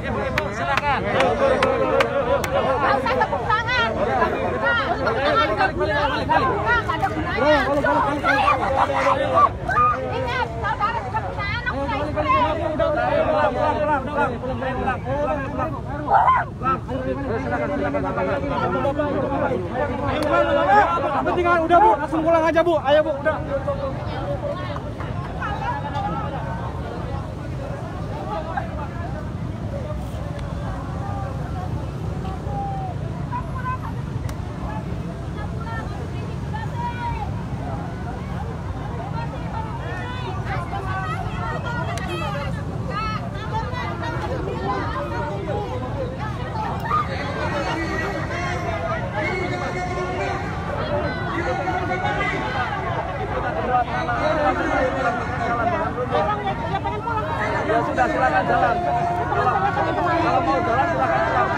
Ibu, silakan. Nggak usah tepuk tangan. Ingat, saudara sudah punya anak, sudah istri. Kepentingan udah Bu, langsung pulang aja Bu. Ayo Bu, udah. Ya sudah, silakan jalan. Kalau mau jalan silakan jalan.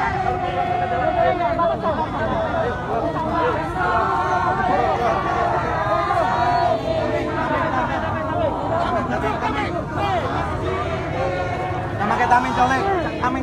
Nama kita Amin colek. Amin.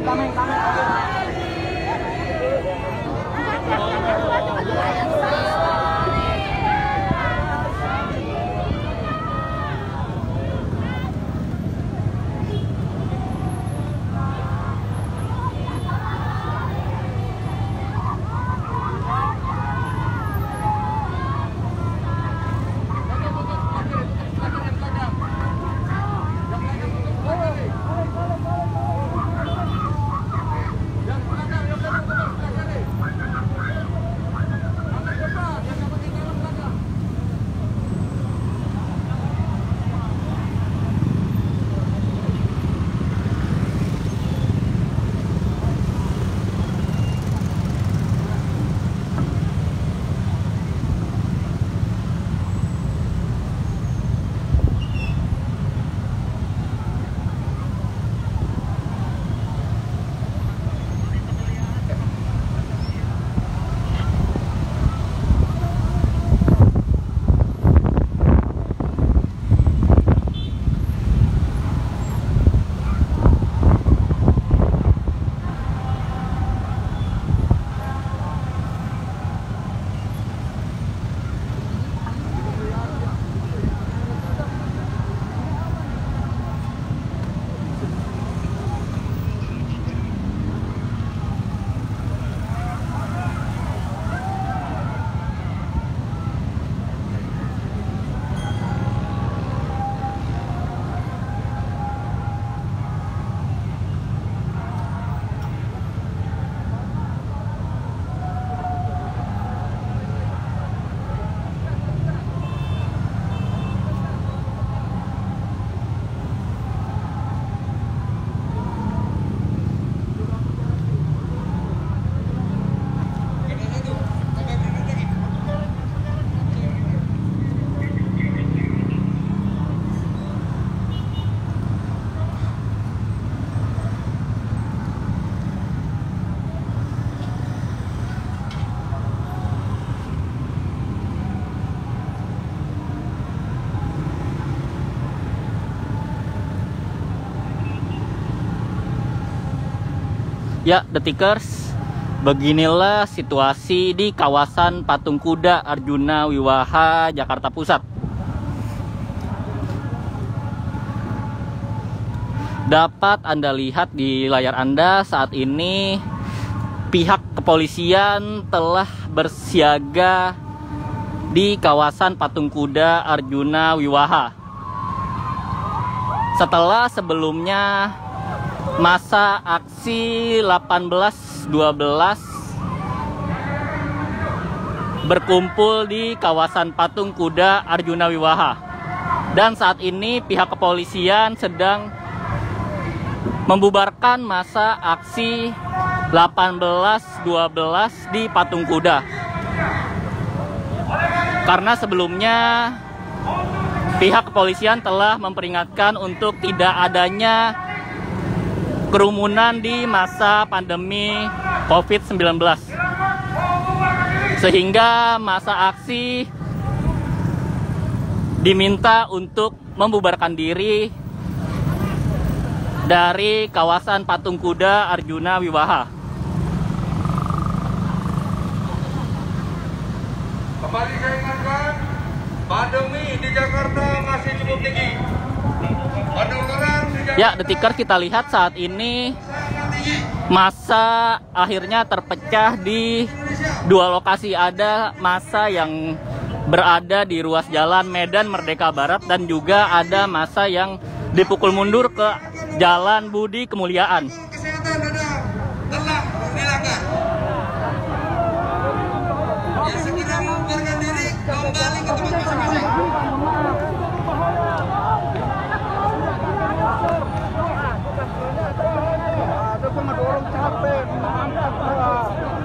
Ya, Detikers, beginilah situasi di kawasan Patung Kuda Arjuna Wiwaha, Jakarta Pusat. Dapat Anda lihat di layar Anda saat ini, pihak kepolisian telah bersiaga di kawasan Patung Kuda Arjuna Wiwaha. Setelah sebelumnya masa aksi 18-12 berkumpul di kawasan Patung Kuda Arjuna Wiwaha. Dan saat ini pihak kepolisian sedang membubarkan masa aksi 18-12 di Patung Kuda. Karena sebelumnya pihak kepolisian telah memperingatkan untuk tidak adanya kerumunan di masa pandemi COVID-19. Sehingga masa aksi diminta untuk membubarkan diri dari kawasan Patung Kuda Arjuna Wiwaha. Kembali saya ingatkan, pandemi di Jakarta masih cukup tinggi. Penularan di Jakarta, Ya, Detikers, kita lihat saat ini massa akhirnya terpecah di dua lokasi. Ada massa yang berada di ruas jalan Medan Merdeka Barat dan juga ada massa yang dipukul mundur ke Jalan Budi Kemuliaan. kesehatan telah dilanggar. Ya, segera membubarkan diri kembali ke tempat masing-masing.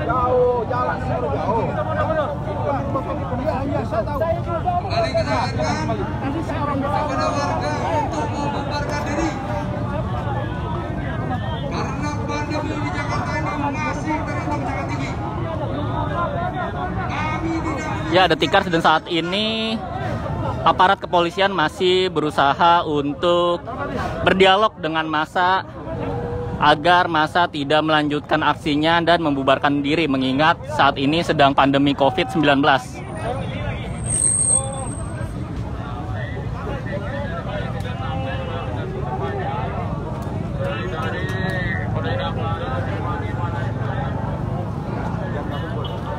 Jauh, jalan jauh. Kembali kita ingatkan kepada warga untuk membubarkan diri. Karena pandemi di Jakarta ini masih terhitung sangat tinggi. Kami tidak Ya, Detikers, dan saat ini aparat kepolisian masih berusaha untuk berdialog dengan massa agar massa tidak melanjutkan aksinya dan membubarkan diri, mengingat saat ini sedang pandemi COVID-19.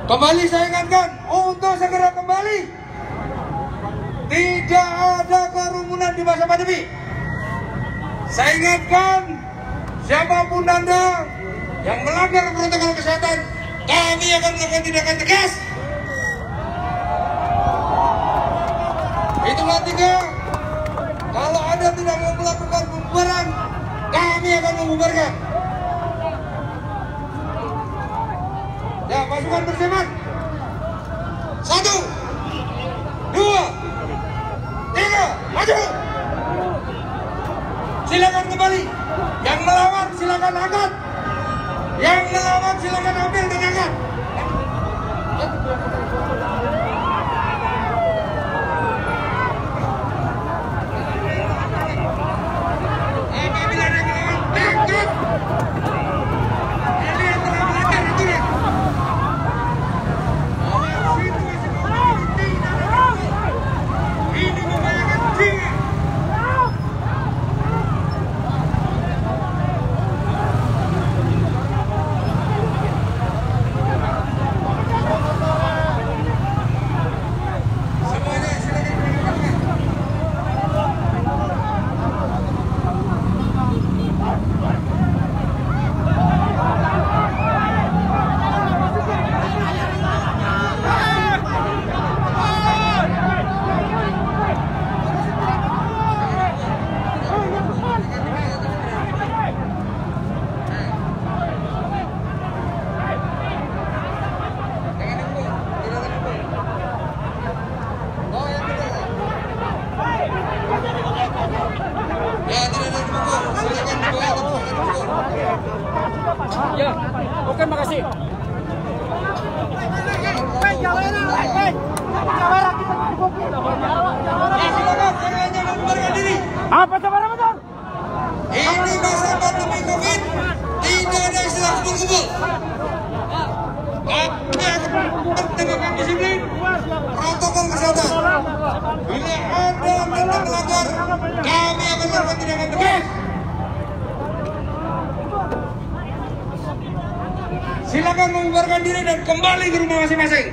Kembali saya ingatkan untuk segera kembali. Tidak ada kerumunan di masa pandemi. Saya ingatkan, siapapun Anda yang melanggar protokol kesehatan, kami akan melakukan tindakan tegas. Hitungan 3. Kalau Anda tidak mau melakukan pembubaran, kami akan membubarkan. Ya, pasukan berseman. 1, 2, 3, maju. Silakan kembali. Yang melawan silakan angkat. Yang melawan silakan ambil dan angkat. Apabila ada yang melawan, angkat. Kalian telah melanggar aturan. Ini membahayakan jiwa. Semuanya silakan bergerak. Jangan dipukul, tidak ada pukul. Oh, yang benar. Ya, tidak ada dipukul. Silakan dibawa atau jangan dipukul. Ya, oke, makasih. Ya, silakan semuanya membubarkan diri. Apa coba Ramadan? Ini masa pandemi COVID, tidak ada istilah kumpul-kumpul. Kami akan menegakkan disiplin protokol kesehatan. Bila Anda tetap melanggar, kami akan melakukan tindakan tegas. Silakan membubarkan diri dan kembali ke rumah masing-masing.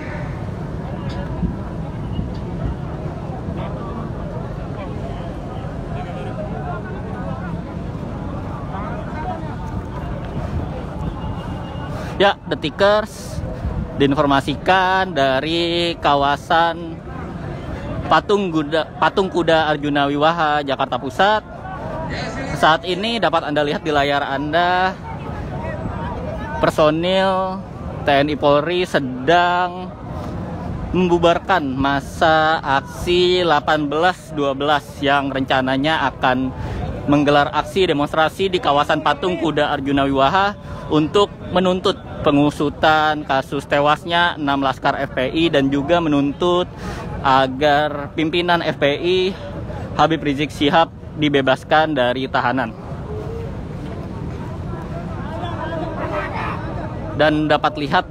Ya, Detikers, diinformasikan dari kawasan Patung Kuda Arjuna Wiwaha, Jakarta Pusat. Saat ini dapat Anda lihat di layar Anda, personil TNI Polri sedang membubarkan massa aksi 18-12 yang rencananya akan menggelar aksi demonstrasi di kawasan Patung Kuda Arjuna Wiwaha untuk menuntut pengusutan kasus tewasnya 6 laskar FPI dan juga menuntut agar pimpinan FPI Habib Rizik Syihab dibebaskan dari tahanan. Dan dapat lihat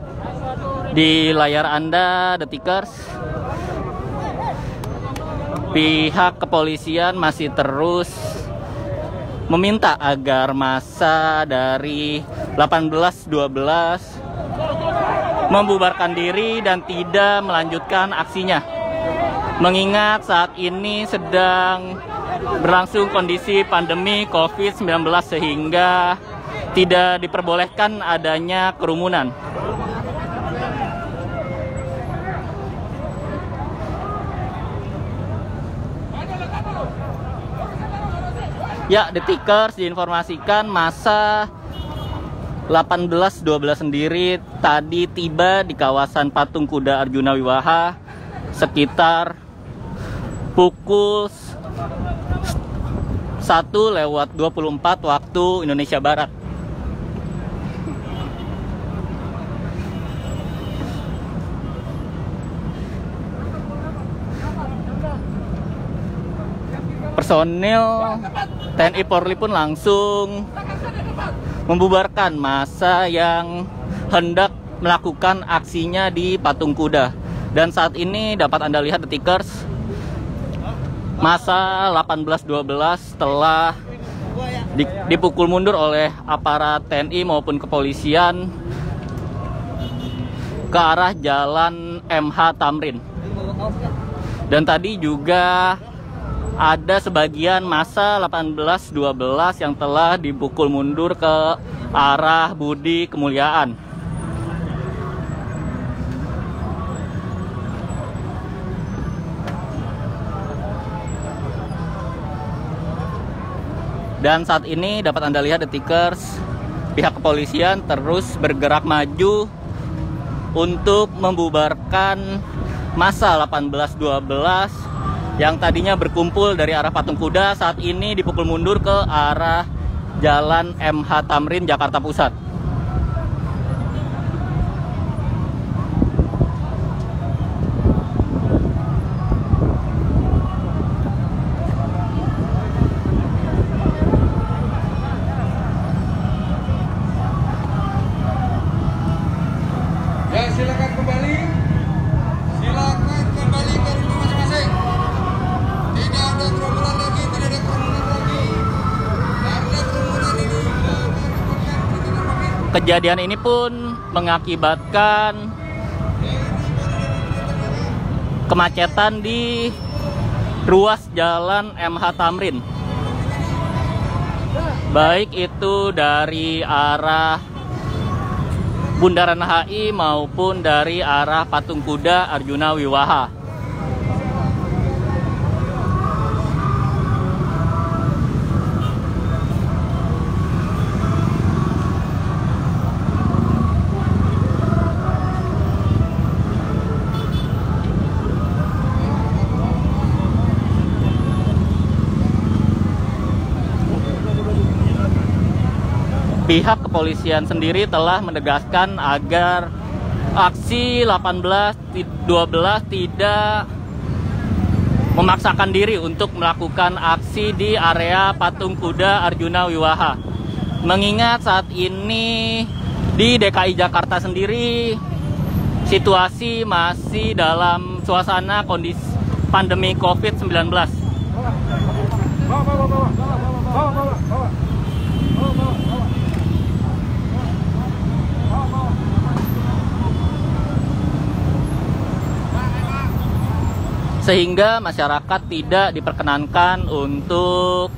di layar Anda, Detikers, pihak kepolisian masih terus meminta agar massa dari 18.12 membubarkan diri dan tidak melanjutkan aksinya. Mengingat saat ini sedang berlangsung kondisi pandemi COVID-19 sehingga tidak diperbolehkan adanya kerumunan. Ya, Detikers, diinformasikan massa 18.12 sendiri tadi tiba di kawasan Patung Kuda Arjuna Wiwaha sekitar pukul 1:24 waktu Indonesia Barat. Personil TNI Polri pun langsung membubarkan massa yang hendak melakukan aksinya di Patung Kuda. Dan saat ini dapat Anda lihat, Detikers, massa 18.12 telah dipukul mundur oleh aparat TNI maupun kepolisian ke arah Jalan MH Tamrin. Dan tadi juga ada sebagian massa 18.12 yang telah dipukul mundur ke arah Budi Kemuliaan. Dan saat ini dapat Anda lihat, Detikers, pihak kepolisian terus bergerak maju untuk membubarkan massa 18.12 yang tadinya berkumpul dari arah Patung Kuda, saat ini dipukul mundur ke arah Jalan MH Tamrin, Jakarta Pusat. Ya, silakan kembali. Silakan kembali ke rumah masing-masing. Tidak ada kerumunan lagi, tidak ada kerumunan lagi. Karena kerumunan ini menyebabkan penyebaran. Kejadian ini pun mengakibatkan kemacetan di ruas Jalan MH Tamrin, baik itu dari arah Bundaran HI maupun dari arah Patung Kuda Arjuna Wiwaha. Pihak kepolisian sendiri telah menegaskan agar aksi 18.12 tidak memaksakan diri untuk melakukan aksi di area Patung Kuda Arjuna Wiwaha. Mengingat saat ini di DKI Jakarta sendiri situasi masih dalam suasana kondisi pandemi COVID-19. Sehingga masyarakat tidak diperkenankan untuk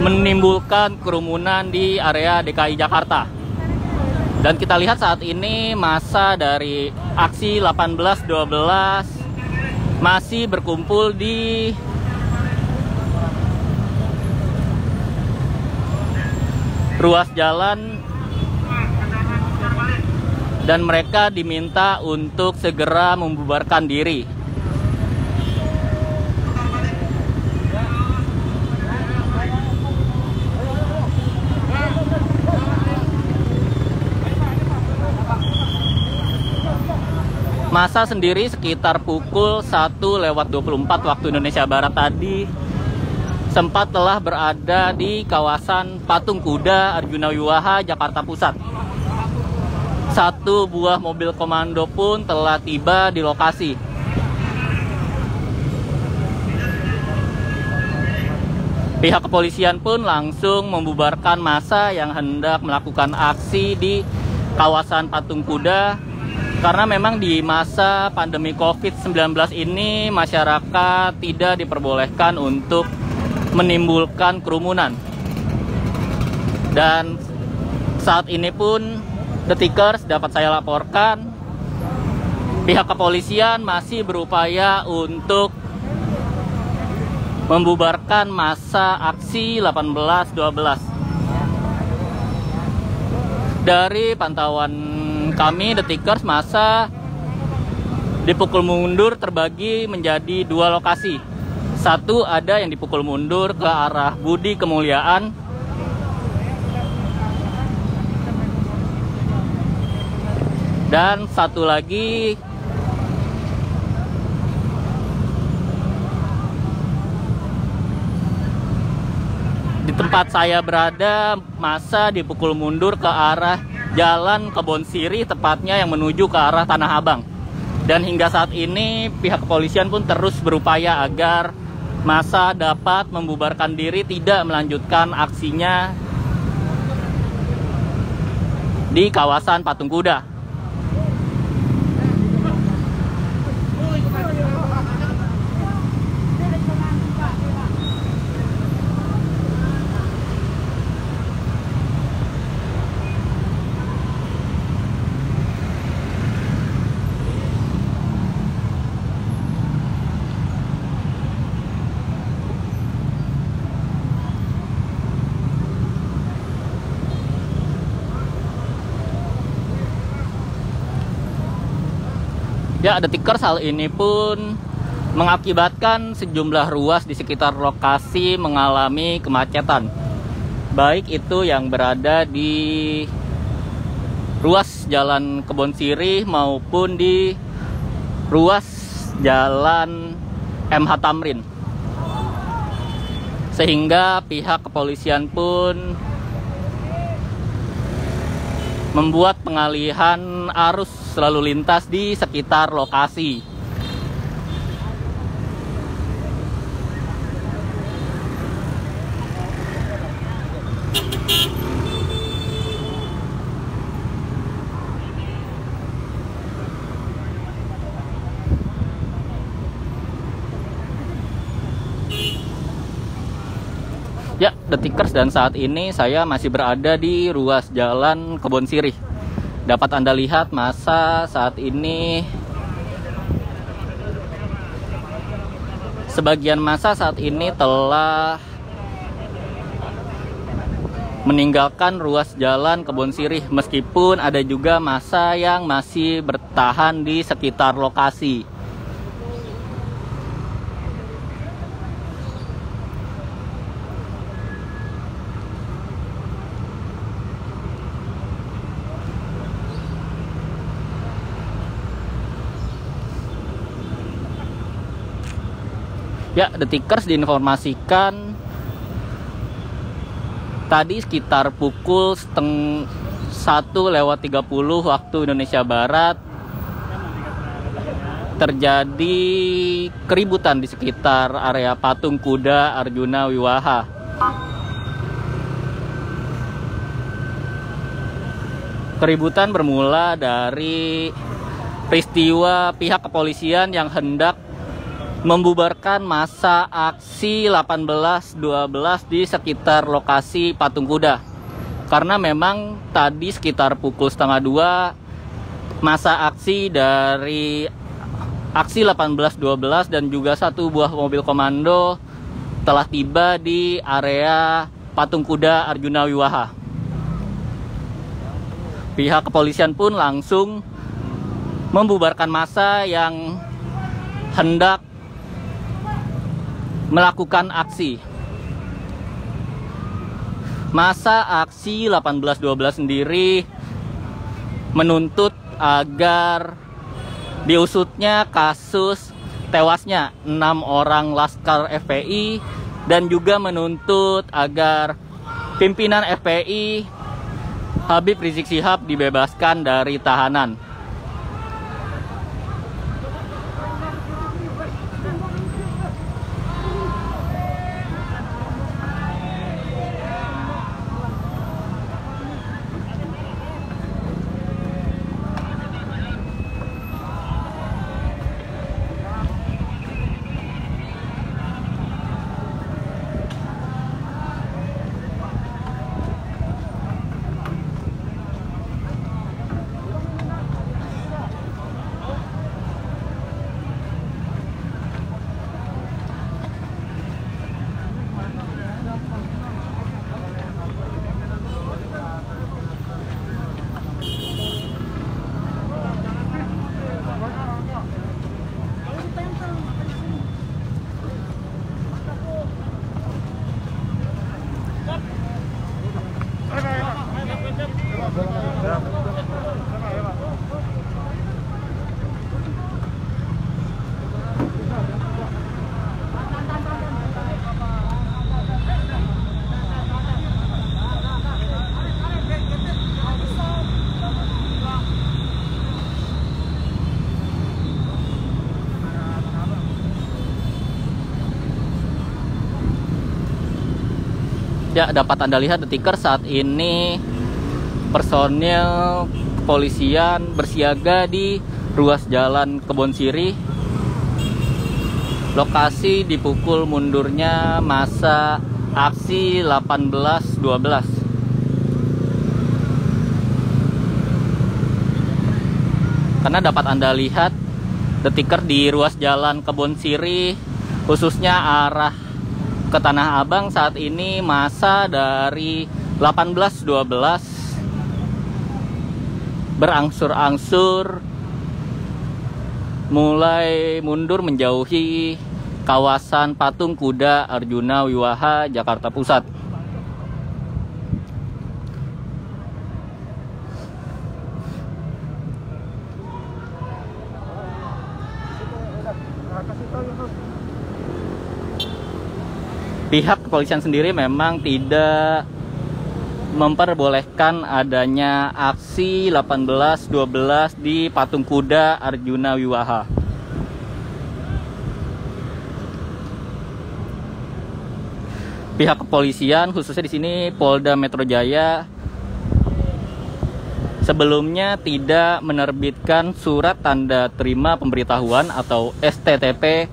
menimbulkan kerumunan di area DKI Jakarta. Dan kita lihat saat ini massa dari aksi 18.12 masih berkumpul di ruas jalan dan mereka diminta untuk segera membubarkan diri. Massa sendiri sekitar pukul 1:24 waktu Indonesia Barat tadi sempat telah berada di kawasan Patung Kuda Arjuna Wiwaha, Jakarta Pusat. satu buah mobil komando pun telah tiba di lokasi. Pihak kepolisian pun langsung membubarkan massa yang hendak melakukan aksi di kawasan Patung Kuda, karena memang di masa pandemi COVID-19 ini masyarakat tidak diperbolehkan untuk menimbulkan kerumunan. Dan saat ini pun Detikers dapat saya laporkan, pihak kepolisian masih berupaya untuk membubarkan massa aksi 18.12. Dari pantauan kami Detikers, massa dipukul mundur terbagi menjadi dua lokasi. Satu ada yang dipukul mundur ke arah Budi Kemuliaan, dan satu lagi di tempat saya berada, massa dipukul mundur ke arah Jalan Kebon Sirih, tepatnya yang menuju ke arah Tanah Abang. Dan hingga saat ini pihak kepolisian pun terus berupaya agar massa dapat membubarkan diri, tidak melanjutkan aksinya di kawasan Patung Kuda. Ya, Detikers, hal ini pun mengakibatkan sejumlah ruas di sekitar lokasi mengalami kemacetan. Baik itu yang berada di ruas Jalan Kebon Sirih maupun di ruas Jalan MH Tamrin. Sehingga pihak kepolisian pun membuat pengalihan arus lalu lintas di sekitar lokasi. Ya, Detikers, dan saat ini saya masih berada di ruas Jalan Kebon Sirih. Dapat Anda lihat massa saat ini, sebagian massa saat ini telah meninggalkan ruas Jalan Kebon Sirih, meskipun ada juga massa yang masih bertahan di sekitar lokasi. Ya, Detikers, diinformasikan tadi sekitar pukul 1:30 waktu Indonesia Barat terjadi keributan di sekitar area Patung Kuda Arjuna Wiwaha. Keributan bermula dari peristiwa pihak kepolisian yang hendak membubarkan massa aksi 18.12 di sekitar lokasi Patung Kuda. Karena memang tadi sekitar pukul 1:30 massa aksi dari aksi 18.12 dan juga satu buah mobil komando telah tiba di area Patung Kuda Arjuna Wiwaha. Pihak kepolisian pun langsung membubarkan massa yang hendak melakukan aksi. Massa aksi 18.12 sendiri menuntut agar diusutnya kasus tewasnya 6 orang Laskar FPI, dan juga menuntut agar pimpinan FPI Habib Rizik Syihab dibebaskan dari tahanan. Ya, dapat Anda lihat Detiker, saat ini personil kepolisian bersiaga di ruas jalan Kebonsiri. Lokasi dipukul mundurnya masa aksi 18.12. Karena dapat Anda lihat Detiker di ruas jalan Kebonsiri, khususnya arah ke Tanah Abang, saat ini masa dari 18.12 berangsur-angsur mulai mundur menjauhi kawasan Patung Kuda Arjuna Wiwaha, Jakarta Pusat. Pihak kepolisian sendiri memang tidak memperbolehkan adanya aksi 18.12 di Patung Kuda Arjuna Wiwaha. Pihak kepolisian, khususnya di sini Polda Metro Jaya, sebelumnya tidak menerbitkan surat tanda terima pemberitahuan atau STTP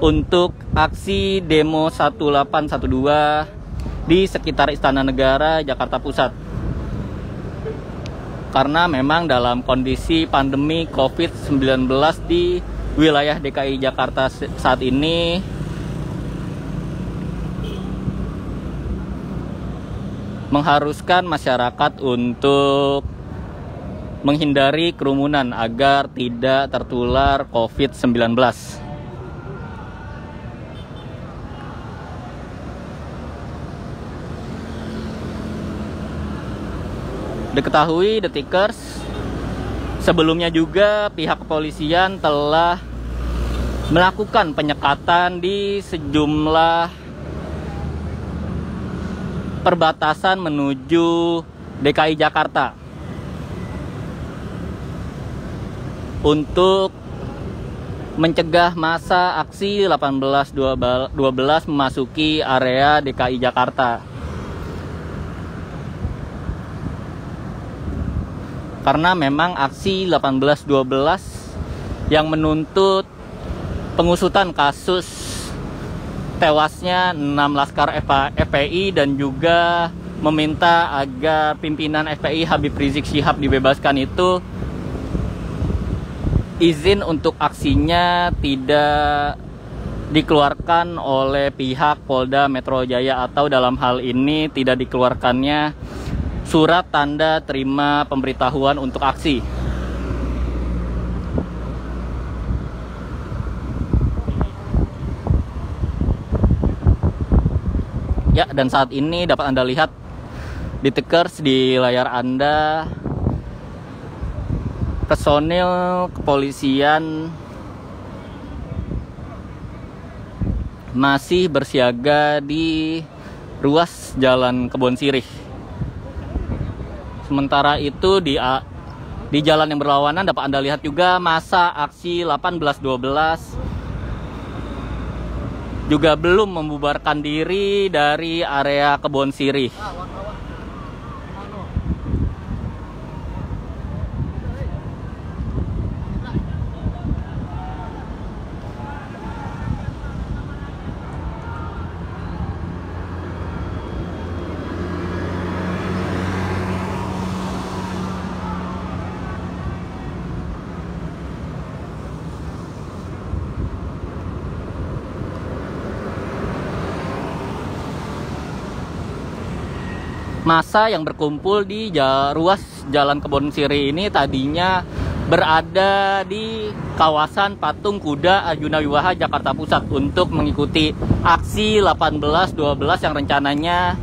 untuk aksi demo 1812 di sekitar Istana Negara, Jakarta Pusat. Karena memang dalam kondisi pandemi COVID-19 di wilayah DKI Jakarta saat ini, mengharuskan masyarakat untuk menghindari kerumunan agar tidak tertular COVID-19. Diketahui Detikers, sebelumnya juga pihak kepolisian telah melakukan penyekatan di sejumlah perbatasan menuju DKI Jakarta untuk mencegah masa aksi 18.12 memasuki area DKI Jakarta. Karena memang aksi 18.12 yang menuntut pengusutan kasus tewasnya 6 laskar FPI dan juga meminta agar pimpinan FPI Habib Rizik Syihab dibebaskan itu, izin untuk aksinya tidak dikeluarkan oleh pihak Polda Metro Jaya, atau dalam hal ini tidak dikeluarkannya surat tanda terima pemberitahuan untuk aksi. Ya, dan saat ini dapat Anda lihat Detikers di layar Anda, personil kepolisian masih bersiaga di ruas jalan Kebonsiri. Sementara itu di jalan yang berlawanan dapat Anda lihat juga masa aksi 18.12 juga belum membubarkan diri dari area Kebon Sirih. Massa yang berkumpul di ruas Jalan Kebon Sirih ini tadinya berada di kawasan Patung Kuda Arjuna Wiwaha Jakarta Pusat untuk mengikuti aksi 18.12 yang rencananya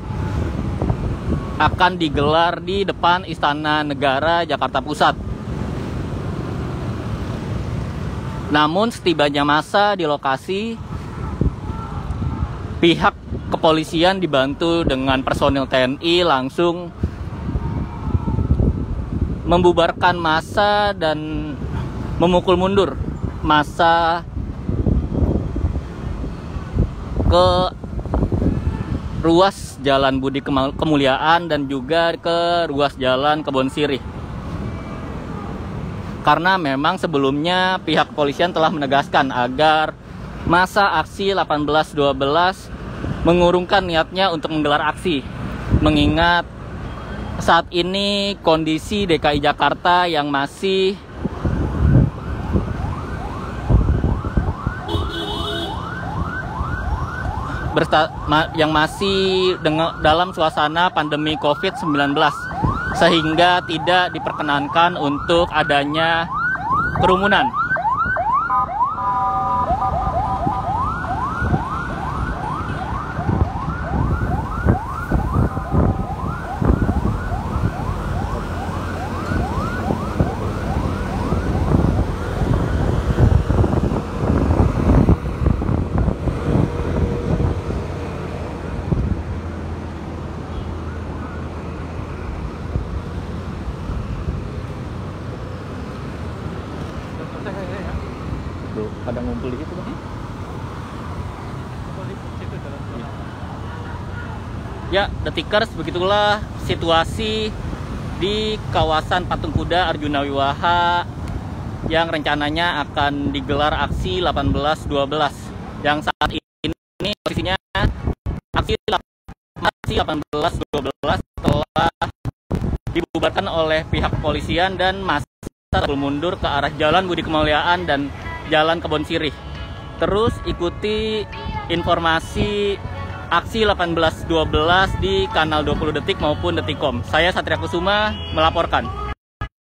akan digelar di depan Istana Negara Jakarta Pusat. Namun setibanya massa di lokasi, pihak kepolisian dibantu dengan personil TNI langsung membubarkan massa dan memukul mundur massa ke ruas Jalan Budi Kemuliaan dan juga ke ruas Jalan Kebon Sirih. Karena memang sebelumnya pihak kepolisian telah menegaskan agar masa aksi 18.12 mengurungkan niatnya untuk menggelar aksi, mengingat saat ini kondisi DKI Jakarta yang masih dalam suasana pandemi COVID-19, sehingga tidak diperkenankan untuk adanya kerumunan. Pada ngumpul di situ, Bang. Ya, Detikers, begitulah situasi di kawasan Patung Kuda Arjuna Wiwaha yang rencananya akan digelar aksi 18.12 yang saat ini posisinya aksi 18.12 telah dibubarkan oleh pihak kepolisian dan massa mundur ke arah Jalan Budi Kemuliaan dan Jalan Kebon Sirih. Terus ikuti informasi aksi 18.12 di kanal 20 Detik maupun Detikcom. Saya Satria Kusuma melaporkan.